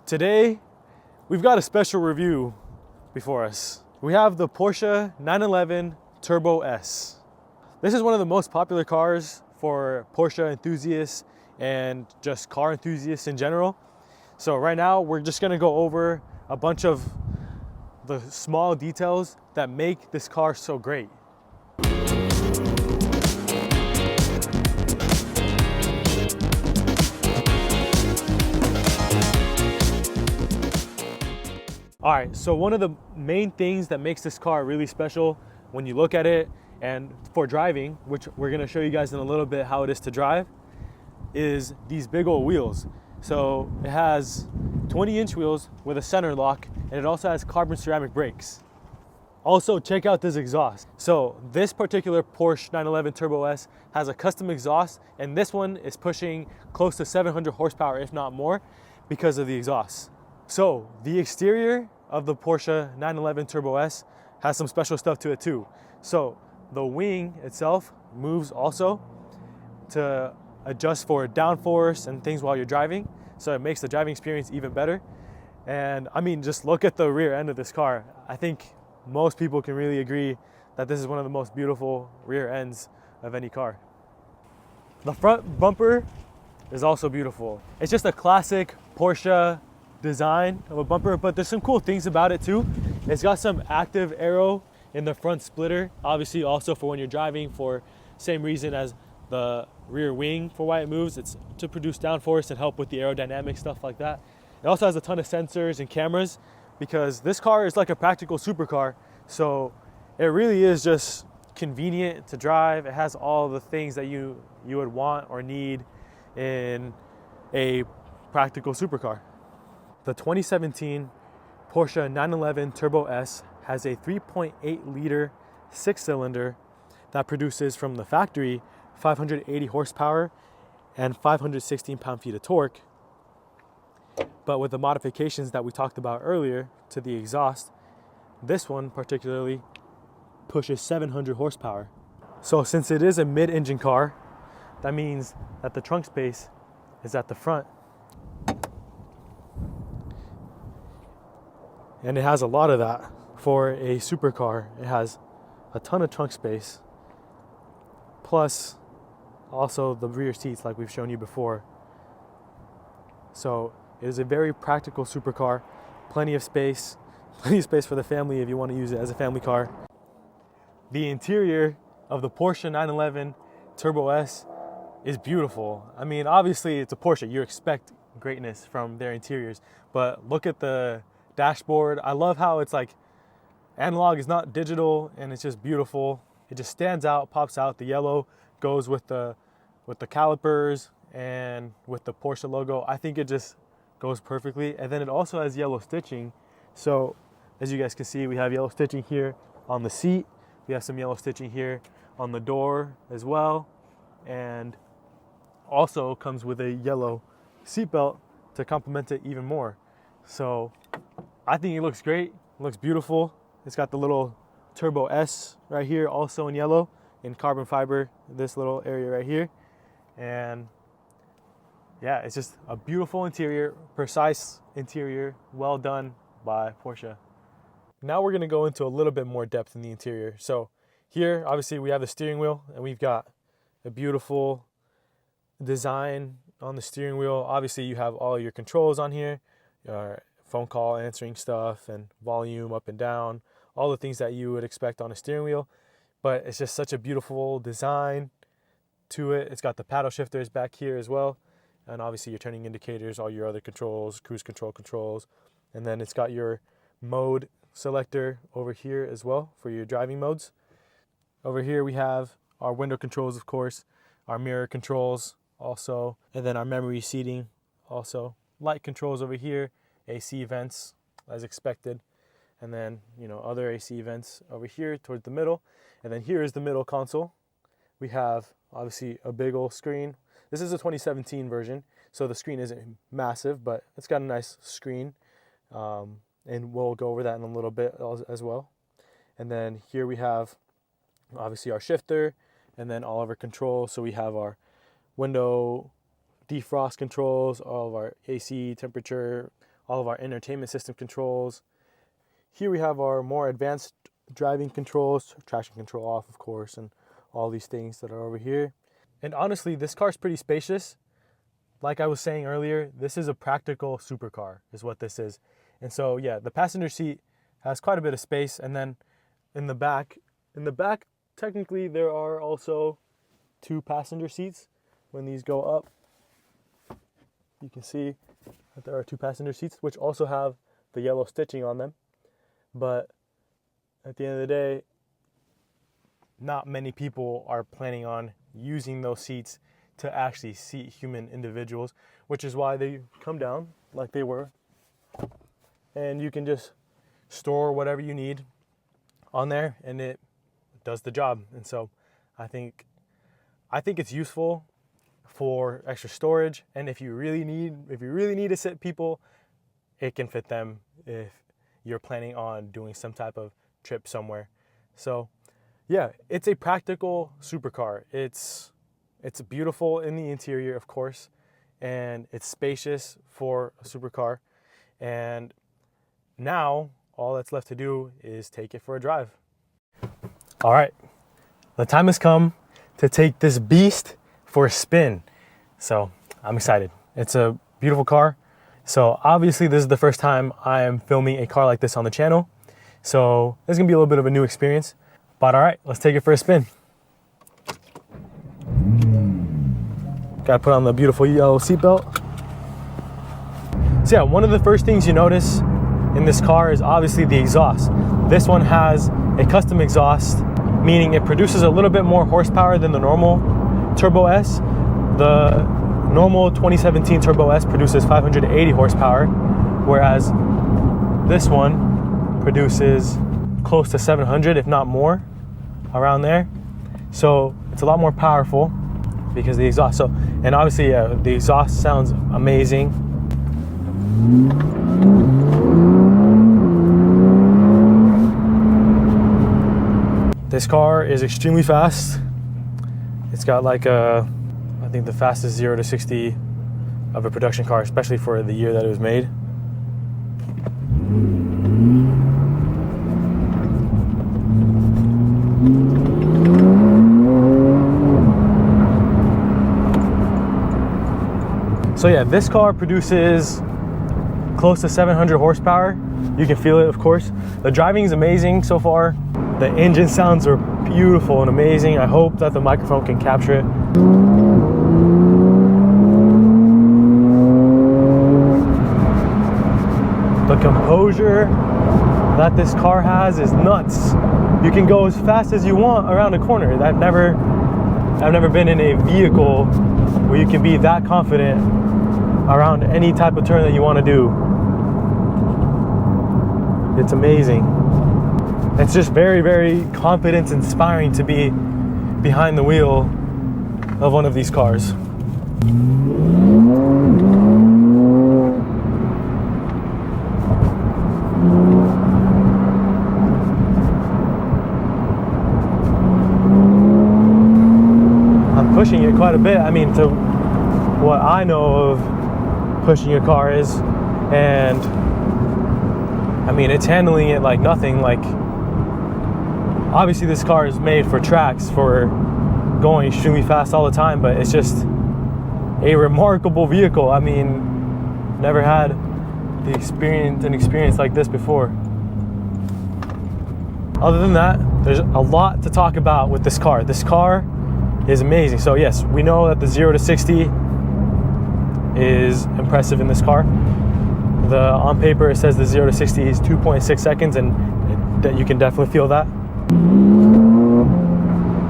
Today, we've got a special review before us. We have the Porsche 911 Turbo S. This is one of the most popular cars for Porsche enthusiasts and just car enthusiasts in general. So right now, we're just gonna go over a bunch of the small details that make this car so great. All right, so one of the main things that makes this car really special when you look at it and for driving, which we're gonna show you guys in a little bit how it is to drive, is these big old wheels. So it has 20-inch wheels with a center lock, and it also has carbon ceramic brakes. Also, check out this exhaust. So this particular Porsche 911 Turbo S has a custom exhaust, and this one is pushing close to 700 horsepower, if not more, because of the exhaust. So the exterior of the Porsche 911 Turbo S has some special stuff to it too. So the wing itself moves also to adjust for downforce and things while you're driving. So it makes the driving experience even better. And I mean, just look at the rear end of this car. I think most people can really agree that this is one of the most beautiful rear ends of any car. The front bumper is also beautiful. It's just a classic Porsche design of a bumper, but there's some cool things about it too. It's got some active aero in the front splitter, obviously also for when you're driving, for same reason as the rear wing for why it moves. It's to produce downforce and help with the aerodynamic stuff like that. It also has a ton of sensors and cameras because this car is like a practical supercar, so it really is just convenient to drive. It has all the things that you would want or need in a practical supercar. The 2017 Porsche 911 Turbo S has a 3.8 liter six-cylinder that produces from the factory 580 horsepower and 516 pound-feet of torque. But with the modifications that we talked about earlier to the exhaust, this one particularly pushes 700 horsepower. So since it is a mid-engine car, that means that the trunk space is at the front. And it has a lot of that. For a supercar, it has a ton of trunk space, plus also the rear seats like we've shown you before. So it is a very practical supercar, plenty of space for the family if you want to use it as a family car. The interior of the Porsche 911 Turbo S is beautiful. I mean, obviously it's a Porsche, you expect greatness from their interiors, but look at the dashboard. I love how it's like analog is not digital, and it's just beautiful. It just stands out, pops out. The yellow goes with the calipers and with the Porsche logo. I think it just goes perfectly. And then it also has yellow stitching. So as you guys can see, we have yellow stitching here on the seat. We have some yellow stitching here on the door as well. And also comes with a yellow seatbelt to complement it even more. So I think it looks great, it looks beautiful. It's got the little Turbo S right here, also in yellow, in carbon fiber, this little area right here. And yeah, it's just a beautiful interior, precise interior, well done by Porsche. Now we're gonna go into a little bit more depth in the interior. So here, obviously we have the steering wheel, and we've got a beautiful design on the steering wheel. Obviously you have all your controls on here, your phone call answering stuff and volume up and down, all the things that you would expect on a steering wheel. But it's just such a beautiful design to it. It's got the paddle shifters back here as well, and obviously your turning indicators, all your other controls, cruise control controls, and then it's got your mode selector over here as well for your driving modes. Over here we have our window controls, of course, our mirror controls also, and then our memory seating also. Light controls over here, AC vents as expected, and then other AC vents over here towards the middle. And then here is the middle console. We have obviously a big old screen. This is a 2017 version, so the screen isn't massive, but it's got a nice screen, and we'll go over that in a little bit as well. And then here we have obviously our shifter, and then all of our controls. So we have our window defrost controls, all of our AC temperature, all of our entertainment system controls. Here we have our more advanced driving controls, traction control off, of course, and all these things that are over here. And honestly, this car is pretty spacious. Like I was saying earlier, this is a practical supercar, is what this is. And so, yeah, the passenger seat has quite a bit of space. And then in the back, technically there are also 2 passenger seats. When these go up, you can see that there are 2 passenger seats, which also have the yellow stitching on them. But at the end of the day, not many people are planning on using those seats to actually seat human individuals, which is why they come down like they were. And you can just store whatever you need on there and it does the job. And so I think it's useful for extra storage, and if you really need to sit people, it can fit them if you're planning on doing some type of trip somewhere. So yeah, it's a practical supercar. It's beautiful in the interior, of course, and it's spacious for a supercar. And now all that's left to do is take it for a drive. All right, the time has come to take this beast for a spin. So I'm excited. It's a beautiful car. So obviously this is the first time I am filming a car like this on the channel. So this is gonna be a little bit of a new experience, but all right, let's take it for a spin. Gotta put on the beautiful yellow seatbelt. So yeah, one of the first things you notice in this car is obviously the exhaust. This one has a custom exhaust, meaning it produces a little bit more horsepower than the normal Turbo S. The normal 2017 Turbo S produces 580 horsepower, whereas this one produces close to 700, if not more, around there. So it's a lot more powerful because of the exhaust. So, and obviously, the exhaust sounds amazing. This car is extremely fast. It's got like I think the fastest 0 to 60 of a production car, especially for the year that it was made. So yeah, this car produces close to 700 horsepower. You can feel it, of course. The driving is amazing so far. The engine sounds are beautiful and amazing. I hope that the microphone can capture it. The composure that this car has is nuts. You can go as fast as you want around a corner. I've never been in a vehicle where you can be that confident around any type of turn that you want to do. It's amazing. It's just very, very confidence inspiring to be behind the wheel of one of these cars. I'm pushing it quite a bit. I mean, to what I know of pushing a car is, and I mean, it's handling it like nothing. Like, obviously this car is made for tracks, for going extremely fast all the time, but it's just a remarkable vehicle. I mean, never had an experience like this before. Other than that, there's a lot to talk about with this car. This car is amazing. So yes, we know that the 0 to 60 is impressive in this car. On paper it says the 0 to 60 is 2.6 seconds, and that you can definitely feel that.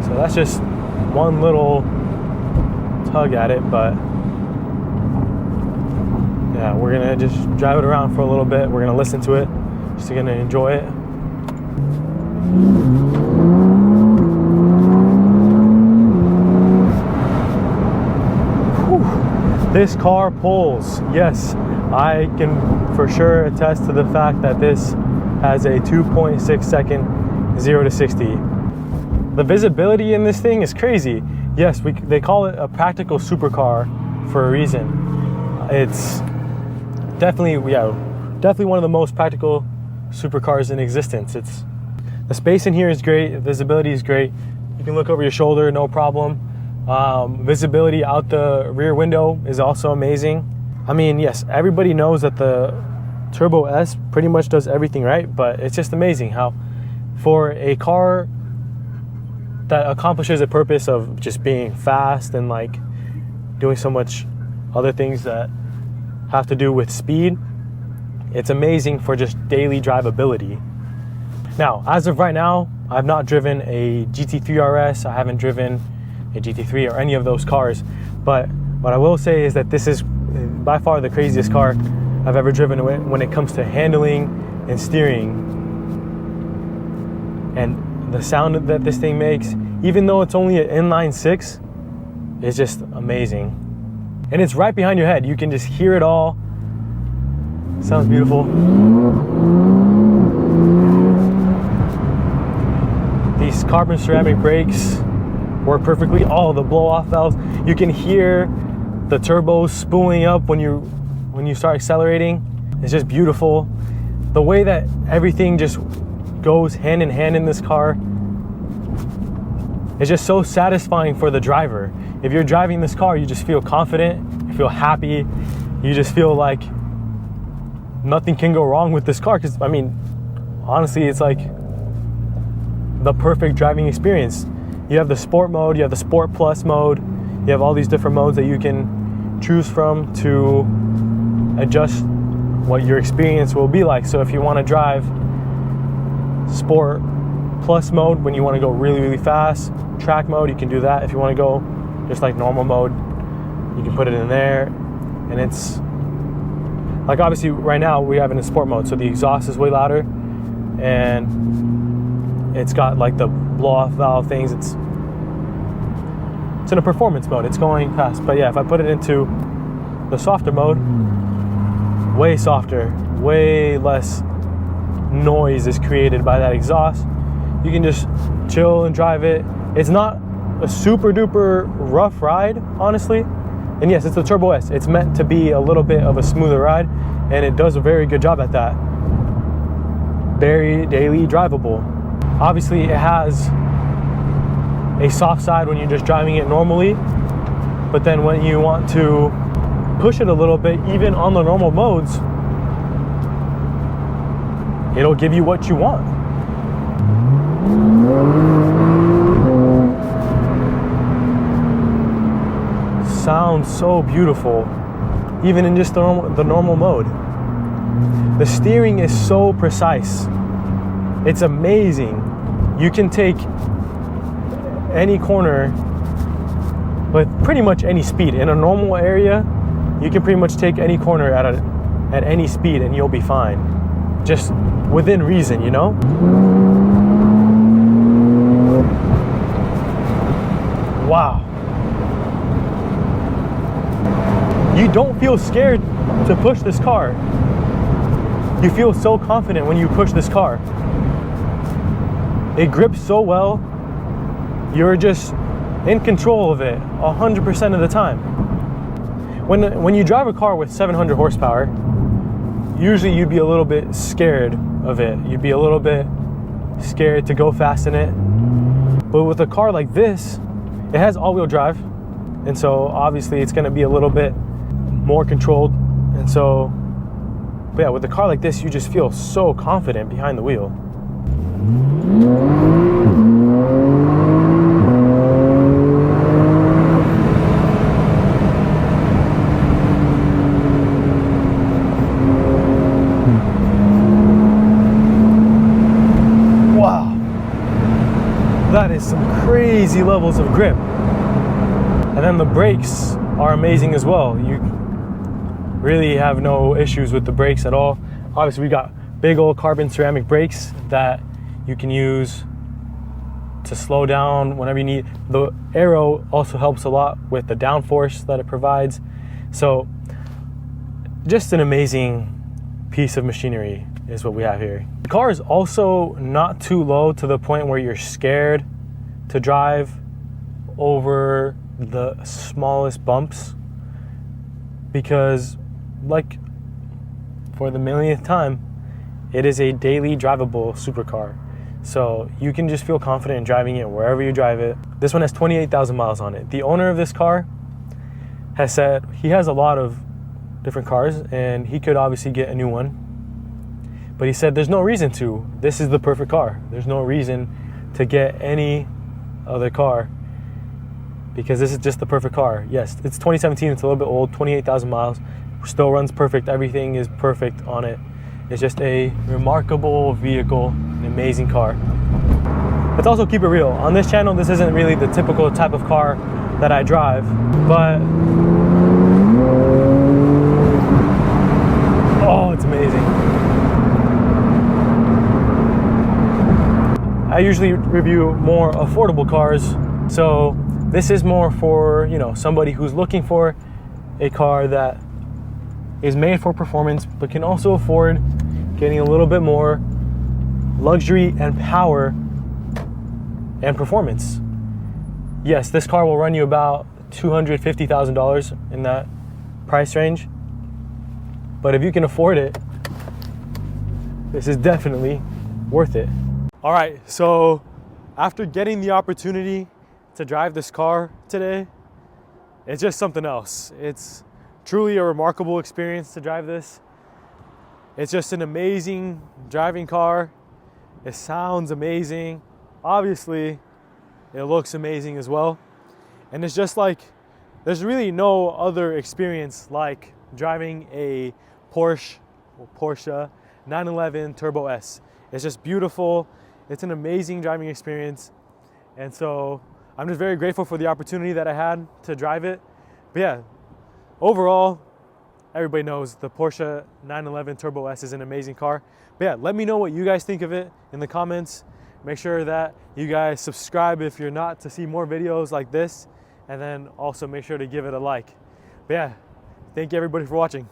So that's just one little tug at it, but yeah, we're gonna just drive it around for a little bit. We're gonna listen to it, just gonna enjoy it. Whew. This car pulls. Yes, I can for sure attest to the fact that this has a 2.6 second 0 to 60. The visibility in this thing is crazy. Yes, they call it a practical supercar for a reason. It's definitely, yeah, definitely one of the most practical supercars in existence. The space in here is great, visibility is great. You can look over your shoulder, no problem. Visibility out the rear window is also amazing. I mean, yes, everybody knows that the Turbo S pretty much does everything right, but it's just amazing how for a car that accomplishes a purpose of just being fast and like doing so much other things that have to do with speed, it's amazing for just daily drivability. Now, as of right now, I've not driven a GT3 RS, I haven't driven a GT3 or any of those cars, but what I will say is that this is by far the craziest car I've ever driven when it comes to handling and steering. And the sound that this thing makes, even though it's only an inline six, is just amazing. And it's right behind your head. You can just hear it all. Sounds beautiful. These carbon ceramic brakes work perfectly. All the blow-off valves. You can hear the turbos spooling up when you start accelerating. It's just beautiful. The way that everything just goes hand in hand in this car is just so satisfying for the driver. If you're driving this car, you just feel confident, you feel happy, you just feel like nothing can go wrong with this car. Because I mean, honestly, it's like the perfect driving experience. You have the sport mode, you have the sport plus mode, you have all these different modes that you can choose from to adjust what your experience will be like. So if you want to drive sport plus mode when you want to go really, really fast, track mode, you can do that. If you want to go just like normal mode, you can put it in there. And it's like, obviously right now we have it in sport mode, so the exhaust is way louder and it's got like the blow off valve things. It's in a performance mode, it's going fast. But yeah, if I put it into the softer mode, way softer, way less noise is created by that exhaust. You can just chill and drive it. It's not a super duper rough ride, honestly. And yes, it's the Turbo S. It's meant to be a little bit of a smoother ride, and it does a very good job at that. Very daily drivable. Obviously, it has a soft side when you're just driving it normally, but then when you want to push it a little bit, even on the normal modes, it'll give you what you want. Sounds so beautiful, even in just the normal mode. The steering is so precise. It's amazing. You can take any corner with pretty much any speed. In a normal area, you can pretty much take any corner at any speed and you'll be fine. Just within reason, you know? Wow. You don't feel scared to push this car. You feel so confident when you push this car. It grips so well. You're just in control of it 100% of the time. When you drive a car with 700 horsepower, usually you'd be a little bit scared of it. You'd be a little bit scared to go fast in it. But with a car like this, it has all-wheel drive, and so obviously it's going to be a little bit more controlled. And so, but yeah, with a car like this, you just feel so confident behind the wheel. Wow, that is some crazy levels of grip. And then the brakes are amazing as well. You really have no issues with the brakes at all. Obviously, we got big old carbon ceramic brakes that you can use to slow down whenever you need. The aero also helps a lot with the downforce that it provides. So just an amazing piece of machinery is what we have here. The car is also not too low to the point where you're scared to drive over the smallest bumps, because like for the millionth time, it is a daily drivable supercar. So you can just feel confident in driving it wherever you drive it. This one has 28,000 miles on it. The owner of this car has said he has a lot of different cars and he could obviously get a new one. But he said there's no reason to. This is the perfect car. There's no reason to get any other car because this is just the perfect car. Yes, it's 2017, it's a little bit old, 28,000 miles, still runs perfect, everything is perfect on it. It's just a remarkable vehicle, an amazing car. Let's also keep it real. On this channel, this isn't really the typical type of car that I drive, but oh, it's amazing. I usually review more affordable cars, so this is more for, you know, somebody who's looking for a car that is made for performance but can also afford getting a little bit more luxury and power and performance. Yes, this car will run you about $250,000 in that price range, but if you can afford it, this is definitely worth it. All right, so after getting the opportunity to drive this car today, it's just something else. It's truly a remarkable experience to drive this. It's just an amazing driving car. It sounds amazing. Obviously, it looks amazing as well. And it's just like, there's really no other experience like driving a Porsche 911 Turbo S. It's just beautiful. It's an amazing driving experience. And so I'm just very grateful for the opportunity that I had to drive it. But yeah, overall, everybody knows the Porsche 911 Turbo S is an amazing car. But yeah, let me know what you guys think of it in the comments. Make sure that you guys subscribe if you're not to see more videos like this. And then also make sure to give it a like. But yeah, thank you everybody for watching.